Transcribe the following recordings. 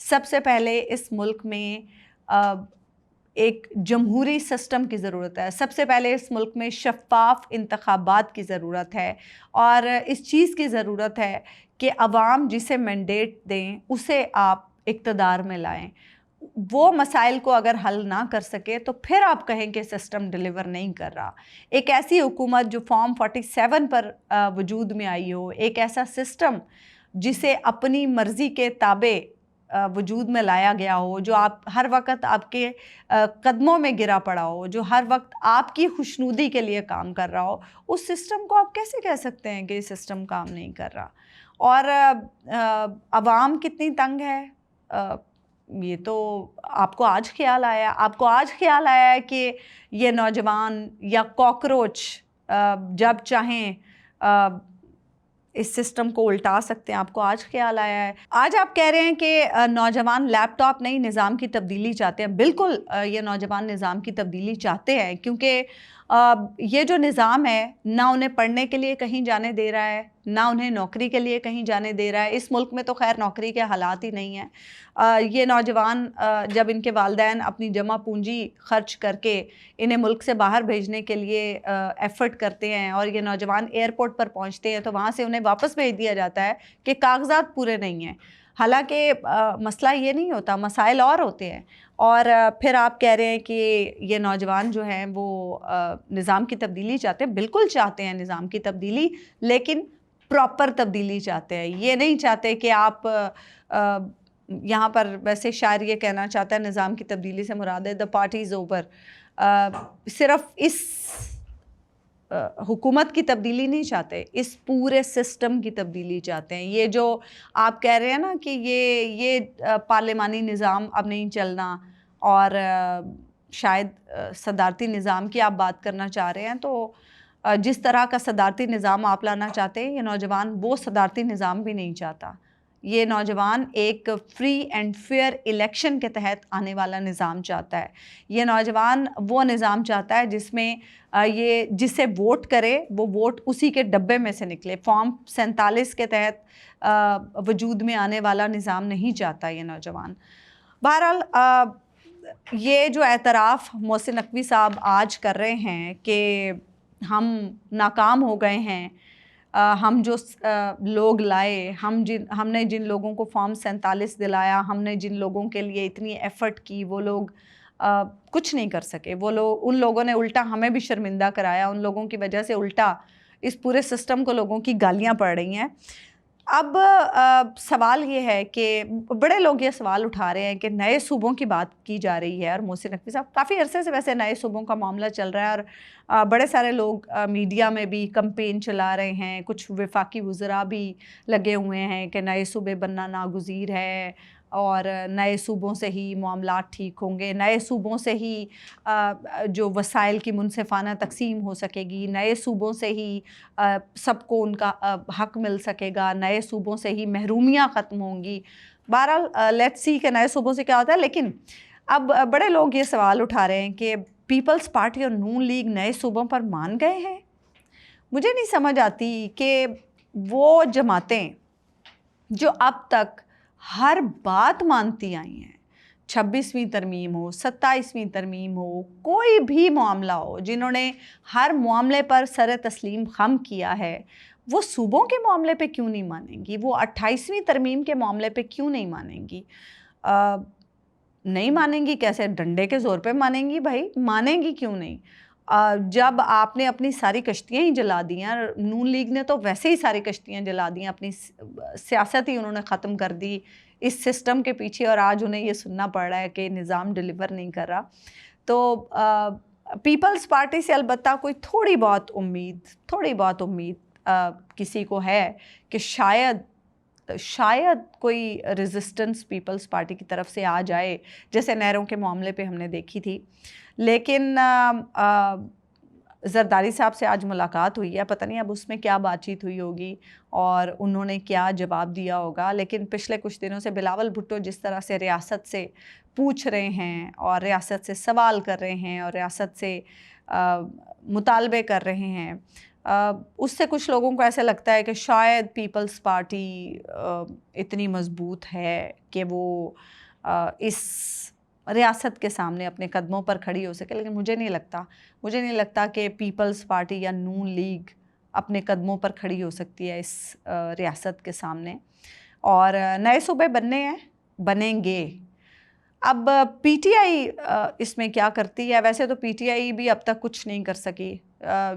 سب سے پہلے اس ملک میں ایک جمہوری سسٹم کی ضرورت ہے، سب سے پہلے اس ملک میں شفاف انتخابات کی ضرورت ہے، اور اس چیز کی ضرورت ہے کہ عوام جسے مینڈیٹ دیں اسے آپ اقتدار میں لائیں۔ وہ مسائل کو اگر حل نہ کر سکے تو پھر آپ کہیں کہ سسٹم ڈیلیور نہیں کر رہا۔ ایک ایسی حکومت جو فارم 47 پر وجود میں آئی ہو، ایک ایسا سسٹم جسے اپنی مرضی کے تابع وجود میں لایا گیا ہو، جو آپ ہر وقت آپ کے قدموں میں گرا پڑا ہو، جو ہر وقت آپ کی خوشنودی کے لیے کام کر رہا ہو، اس سسٹم کو آپ کیسے کہہ سکتے ہیں کہ یہ سسٹم کام نہیں کر رہا؟ اور عوام کتنی تنگ ہے، یہ تو آپ کو آج خیال آیا؟ آپ کو آج خیال آیا ہے کہ یہ نوجوان یا کاکروچ جب چاہیں اس سسٹم کو الٹا سکتے ہیں؟ آپ کو آج خیال آیا ہے؟ آج آپ کہہ رہے ہیں کہ نوجوان لیپ ٹاپ نہیں، نظام کی تبدیلی چاہتے ہیں۔ بالکل یہ نوجوان نظام کی تبدیلی چاہتے ہیں، کیونکہ یہ جو نظام ہے نہ انہیں پڑھنے کے لیے کہیں جانے دے رہا ہے، نہ انہیں نوکری کے لیے کہیں جانے دے رہا ہے۔ اس ملک میں تو خیر نوکری کے حالات ہی نہیں ہیں۔ یہ نوجوان جب ان کے والدین اپنی جمع پونجی خرچ کر کے انہیں ملک سے باہر بھیجنے کے لیے ایفرٹ کرتے ہیں، اور یہ نوجوان ایئرپورٹ پر پہنچتے ہیں تو وہاں سے انہیں واپس بھیج دیا جاتا ہے کہ کاغذات پورے نہیں ہیں، حالانکہ مسئلہ یہ نہیں ہوتا، مسائل اور ہوتے ہیں۔ اور پھر آپ کہہ رہے ہیں کہ یہ نوجوان جو ہیں وہ نظام کی تبدیلی چاہتے ہیں۔ بالکل چاہتے ہیں نظام کی تبدیلی، لیکن پراپر تبدیلی چاہتے ہیں۔ یہ نہیں چاہتے کہ آپ یہاں پر ویسے شاعر یہ کہنا چاہتا ہے نظام کی تبدیلی سے مراد ہے the party is over۔ صرف اس حکومت کی تبدیلی نہیں چاہتے، اس پورے سسٹم کی تبدیلی چاہتے ہیں۔ یہ جو آپ کہہ رہے ہیں نا کہ یہ پارلیمانی نظام اب نہیں چلنا، اور شاید صدارتی نظام کی آپ بات کرنا چاہ رہے ہیں، تو جس طرح کا صدارتی نظام آپ لانا چاہتے ہیں، یہ نوجوان وہ صدارتی نظام بھی نہیں چاہتا۔ یہ نوجوان ایک فری اینڈ فیئر الیکشن کے تحت آنے والا نظام چاہتا ہے۔ یہ نوجوان وہ نظام چاہتا ہے جس میں یہ جسے ووٹ کرے وہ ووٹ اسی کے ڈبے میں سے نکلے۔ فارم 47 کے تحت وجود میں آنے والا نظام نہیں چاہتا یہ نوجوان۔ بہرحال یہ جو اعتراف محسن نقوی صاحب آج کر رہے ہیں کہ ہم ناکام ہو گئے ہیں، ہم جو لوگ لائے، ہم نے جن لوگوں کو فارم 47 دلایا، ہم نے جن لوگوں کے لیے اتنی ایفرٹ کی، وہ لوگ کچھ نہیں کر سکے۔ ان لوگوں نے الٹا ہمیں بھی شرمندہ کرایا، ان لوگوں کی وجہ سے الٹا اس پورے سسٹم کو لوگوں کی گالیاں پڑ رہی ہیں۔ اب سوال یہ ہے کہ بڑے لوگ یہ سوال اٹھا رہے ہیں کہ نئے صوبوں کی بات کی جا رہی ہے، اور محسن نقوی صاحب کافی عرصے سے ویسے نئے صوبوں کا معاملہ چل رہا ہے، اور بڑے سارے لوگ میڈیا میں بھی کمپین چلا رہے ہیں، کچھ وفاقی وزراء بھی لگے ہوئے ہیں کہ نئے صوبے بننا ناگزیر ہے، اور نئے صوبوں سے ہی معاملات ٹھیک ہوں گے، نئے صوبوں سے ہی جو وسائل کی منصفانہ تقسیم ہو سکے گی، نئے صوبوں سے ہی سب کو ان کا حق مل سکے گا، نئے صوبوں سے ہی محرومیاں ختم ہوں گی۔ بہرحال لیٹس سی کہ نئے صوبوں سے کیا ہوتا ہے، لیکن اب بڑے لوگ یہ سوال اٹھا رہے ہیں کہ پیپلز پارٹی اور نون لیگ نئے صوبوں پر مان گئے ہیں۔ مجھے نہیں سمجھ آتی کہ وہ جماعتیں جو اب تک ہر بات مانتی آئی ہیں، 26ویں ترمیم ہو، 27ویں ترمیم ہو، کوئی بھی معاملہ ہو، جنہوں نے ہر معاملے پر سر تسلیم خم کیا ہے، وہ صوبوں کے معاملے پہ کیوں نہیں مانیں گی؟ وہ 28ویں ترمیم کے معاملے پہ کیوں نہیں مانیں گی؟ نہیں مانیں گی کیسے؟ ڈنڈے کے زور پہ مانیں گی بھائی، مانیں گی کیوں نہیں؟ جب آپ نے اپنی ساری کشتیاں ہی جلا دی ہیں، نون لیگ نے تو ویسے ہی ساری کشتیاں جلا دی ہیں، اپنی سیاست ہی انہوں نے ختم کر دی اس سسٹم کے پیچھے، اور آج انہیں یہ سننا پڑ رہا ہے کہ نظام ڈیلیور نہیں کر رہا، تو پیپلز پارٹی سے البتہ کوئی تھوڑی بہت امید کسی کو ہے کہ شاید کوئی ریزسٹنس پیپلز پارٹی کی طرف سے آ جائے، جیسے نہروں کے معاملے پہ ہم نے دیکھی تھی۔ لیکن زرداری صاحب سے آج ملاقات ہوئی ہے، پتہ نہیں اب اس میں کیا بات چیت ہوئی ہوگی اور انہوں نے کیا جواب دیا ہوگا، لیکن پچھلے کچھ دنوں سے بلاول بھٹو جس طرح سے ریاست سے پوچھ رہے ہیں اور ریاست سے سوال کر رہے ہیں اور ریاست سے مطالبے کر رہے ہیں، اس سے کچھ لوگوں کو ایسا لگتا ہے کہ شاید پیپلز پارٹی اتنی مضبوط ہے کہ وہ اس ریاست کے سامنے اپنے قدموں پر کھڑی ہو سکے، لیکن مجھے نہیں لگتا کہ پیپلز پارٹی یا نون لیگ اپنے قدموں پر کھڑی ہو سکتی ہے اس ریاست کے سامنے. اور نئے صوبے بنیں گے. اب پی ٹی آئی اس میں کیا کرتی ہے؟ ویسے تو پی ٹی آئی بھی اب تک کچھ نہیں کر سکی.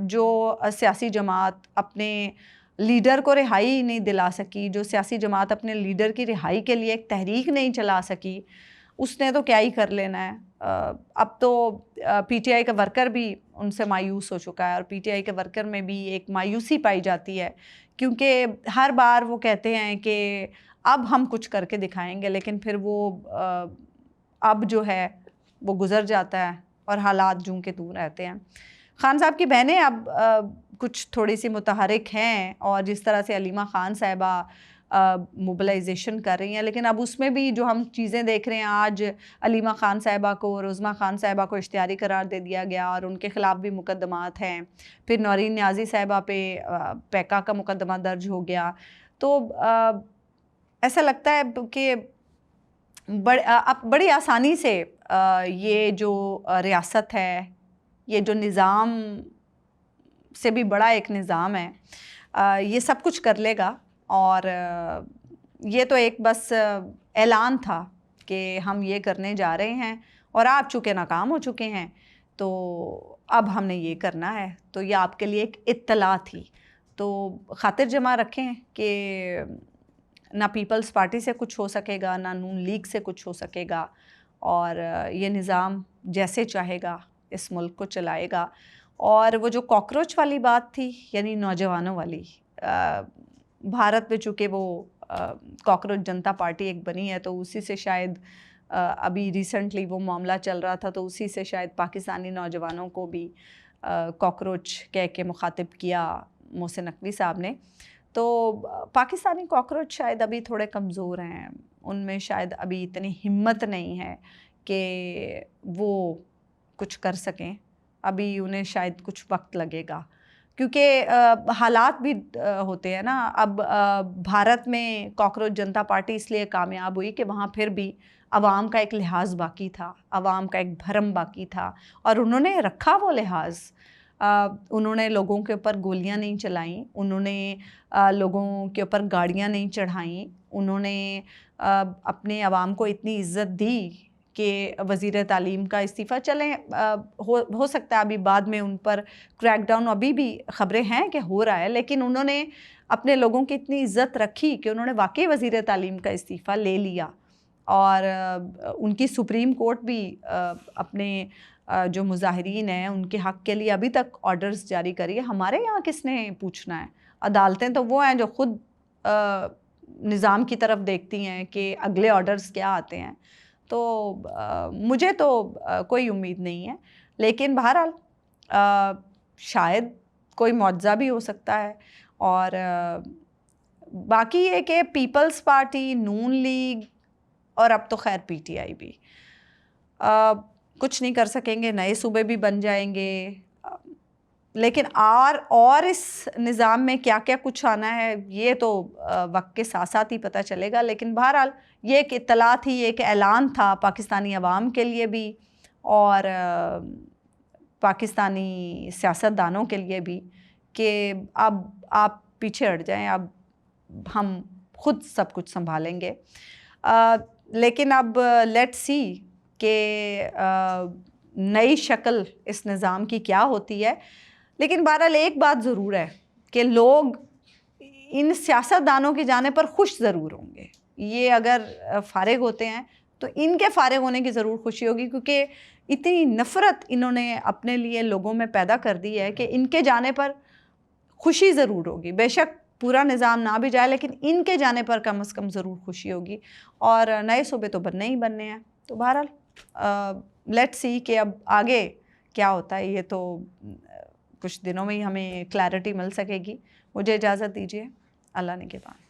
جو سیاسی جماعت اپنے لیڈر کو رہائی نہیں دلا سکی، جو سیاسی جماعت اپنے لیڈر کی رہائی کے لیے ایک تحریک نہیں چلا سکی، اس نے تو کیا ہی کر لینا ہے. اب تو پی ٹی آئی کا ورکر بھی ان سے مایوس ہو چکا ہے، اور پی ٹی آئی کے ورکر میں بھی ایک مایوسی پائی جاتی ہے، کیونکہ ہر بار وہ کہتے ہیں کہ اب ہم کچھ کر کے دکھائیں گے، لیکن پھر وہ اب جو ہے وہ گزر جاتا ہے اور حالات جوں کے توں رہتے ہیں. خان صاحب کی بہنیں اب کچھ تھوڑی سی متحرک ہیں، اور جس طرح سے علیمہ خان صاحبہ موبلائزیشن کر رہی ہیں، لیکن اب اس میں بھی جو ہم چیزیں دیکھ رہے ہیں، آج علیمہ خان صاحبہ کو، عظمیٰ خان صاحبہ کو اشتہاری قرار دے دیا گیا اور ان کے خلاف بھی مقدمات ہیں. پھر نورین نیازی صاحبہ پہ پیکا کا مقدمہ درج ہو گیا. تو ایسا لگتا ہے کہ بڑی آسانی سے یہ جو ریاست ہے، یہ جو نظام سے بھی بڑا ایک نظام ہے، یہ سب کچھ کر لے گا. اور یہ تو ایک بس اعلان تھا کہ ہم یہ کرنے جا رہے ہیں، اور آپ چونکہ ناکام ہو چکے ہیں تو اب ہم نے یہ کرنا ہے. تو یہ آپ کے لیے ایک اطلاع تھی. تو خاطر جمع رکھیں کہ نہ پیپلز پارٹی سے کچھ ہو سکے گا، نہ نون لیگ سے کچھ ہو سکے گا، اور یہ نظام جیسے چاہے گا اس ملک کو چلائے گا. اور وہ جو کاکروچ والی بات تھی، یعنی نوجوانوں والی، بھارت میں چونکہ وہ کاکروچ جنتا پارٹی ایک بنی ہے، تو اسی سے شاید ابھی ریسنٹلی وہ معاملہ چل رہا تھا، تو اسی سے شاید پاکستانی نوجوانوں کو بھی کاکروچ کہہ کے مخاطب کیا محسن نقوی صاحب نے. تو پاکستانی کاکروچ شاید ابھی تھوڑے کمزور ہیں، ان میں شاید ابھی اتنی ہمت نہیں ہے کہ وہ کچھ کر سکیں. ابھی انہیں شاید کچھ وقت لگے گا، کیونکہ حالات بھی ہوتے ہیں نا. اب بھارت میں کاکروچ جنتا پارٹی اس لیے کامیاب ہوئی کہ وہاں پھر بھی عوام کا ایک لحاظ باقی تھا، عوام کا ایک بھرم باقی تھا، اور انہوں نے رکھا وہ لحاظ. انہوں نے لوگوں کے اوپر گولیاں نہیں چلائیں، انہوں نے لوگوں کے اوپر گاڑیاں نہیں چڑھائیں، انہوں نے اپنے عوام کو اتنی عزت دی کہ وزیر تعلیم کا استعفیٰ، چلیں ہو سکتا ہے ابھی بعد میں ان پر کریک ڈاؤن، ابھی بھی خبریں ہیں کہ ہو رہا ہے، لیکن انہوں نے اپنے لوگوں کی اتنی عزت رکھی کہ انہوں نے واقعی وزیر تعلیم کا استعفیٰ لے لیا. اور ان کی سپریم کورٹ بھی اپنے جو مظاہرین ہیں ان کے حق کے لیے ابھی تک آرڈرز جاری کری ہے. ہمارے یہاں کس نے پوچھنا ہے؟ عدالتیں تو وہ ہیں جو خود نظام کی طرف دیکھتی ہیں کہ اگلے آرڈرز کیا آتے ہیں. تو مجھے تو کوئی امید نہیں ہے، لیکن بہرحال شاید کوئی معجزہ بھی ہو سکتا ہے. اور باقی یہ کہ پیپلز پارٹی، نون لیگ، اور اب تو خیر پی ٹی آئی بھی کچھ نہیں کر سکیں گے. نئے صوبے بھی بن جائیں گے، لیکن اور اس نظام میں کیا کیا کچھ آنا ہے یہ تو وقت کے ساتھ ساتھ ہی پتہ چلے گا. لیکن بہرحال یہ ایک اطلاع تھی، ایک اعلان تھا پاکستانی عوام کے لیے بھی اور پاکستانی سیاستدانوں کے لیے بھی کہ اب آپ پیچھے ہٹ جائیں، اب ہم خود سب کچھ سنبھالیں گے. لیکن اب لیٹ سی کہ نئی شکل اس نظام کی کیا ہوتی ہے. لیکن بہرحال ایک بات ضرور ہے کہ لوگ ان سیاستدانوں کی جانے پر خوش ضرور ہوں گے. یہ اگر فارغ ہوتے ہیں تو ان کے فارغ ہونے کی ضرور خوشی ہوگی، کیونکہ اتنی نفرت انہوں نے اپنے لیے لوگوں میں پیدا کر دی ہے کہ ان کے جانے پر خوشی ضرور ہوگی. بے شک پورا نظام نہ بھی جائے، لیکن ان کے جانے پر کم از کم ضرور خوشی ہوگی. اور نئے صوبے تو بننے ہی بننے ہیں. تو بہرحال لیٹ سی کہ اب آگے کیا ہوتا ہے. یہ تو کچھ دنوں میں ہی ہمیں کلیئرٹی مل سکے گی. مجھے اجازت دیجیے. اللہ نگہبان.